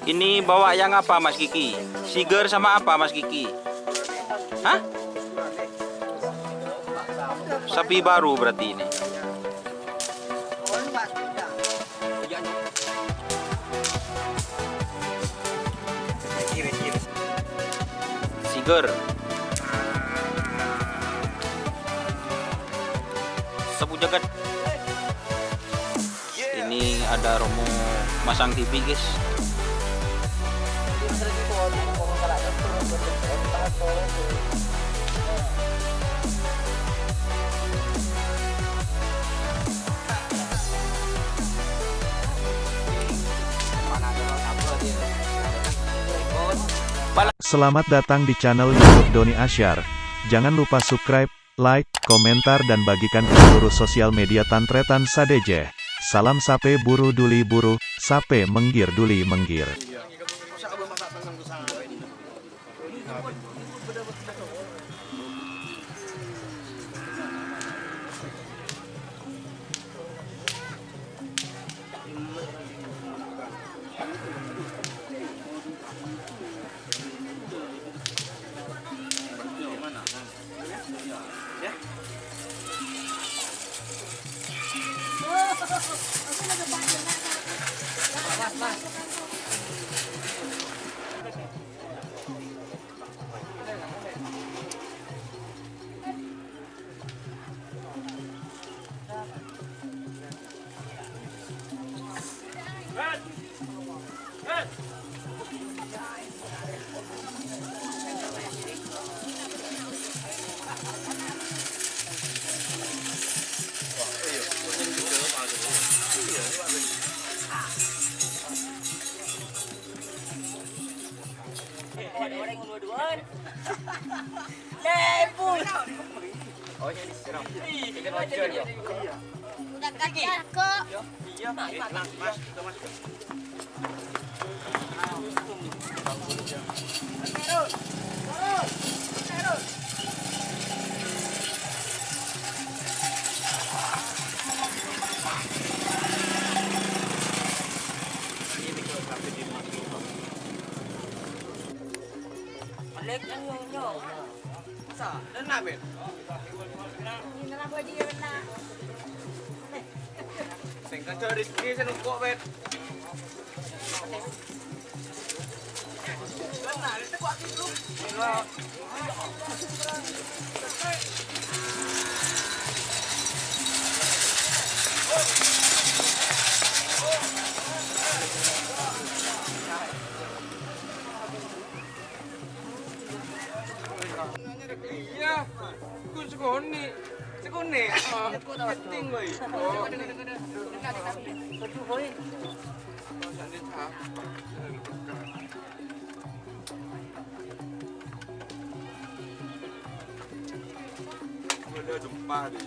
Ini bawa yang apa Mas Kiki? Siger sama apa Mas Kiki? Hah? Sapi baru berarti ini. Siger. Sabu jagat. Ini ada Romo masang TV guys. Selamat datang di channel YouTube Doni Asyar. Jangan lupa subscribe, like, komentar dan bagikan ke seluruh sosial media Tantretan Sadeje. Salam sape buru duli buru, sape menggir duli menggir. Oh, jadi siram. Udah kacang kok. Iya, Mas, kita Mas. Balik ang nyo. Sa, dan namin. Hindi na pwede yun na. Singkat sa rezeki sa nungko, bet. Iya, kun sekoni. Sekoni. Penting boy. Oh. Udah jumpa deh.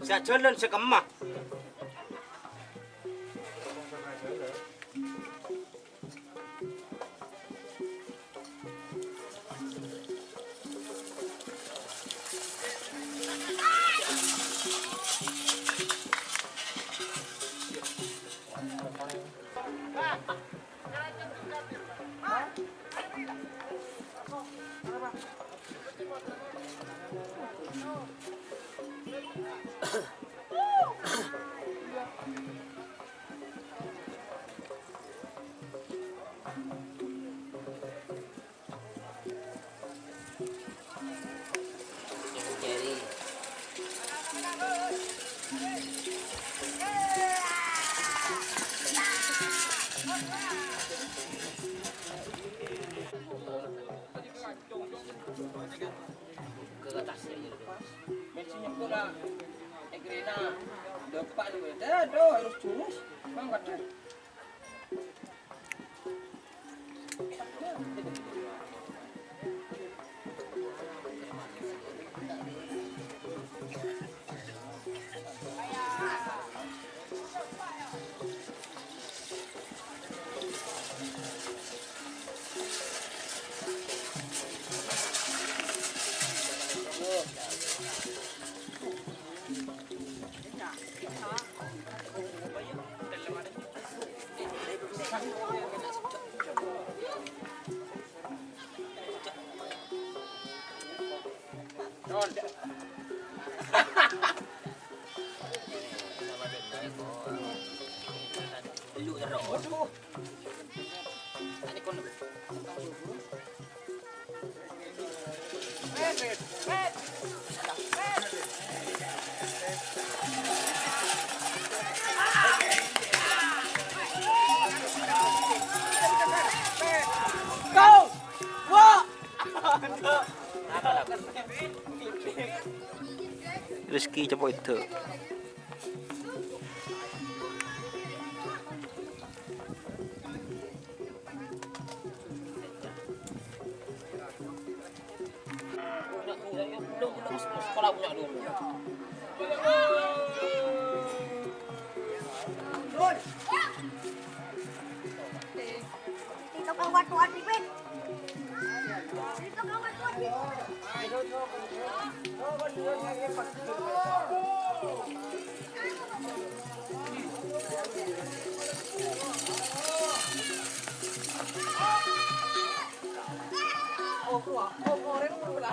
Saya jalan sekemah. Bensinnya pula Egrina depan itu harus curus banget deh. Rizky coba itu. Sekolah punya dulu. Dito kang watuan ni Ben. Dito kang watuan ni Oh, orang pula.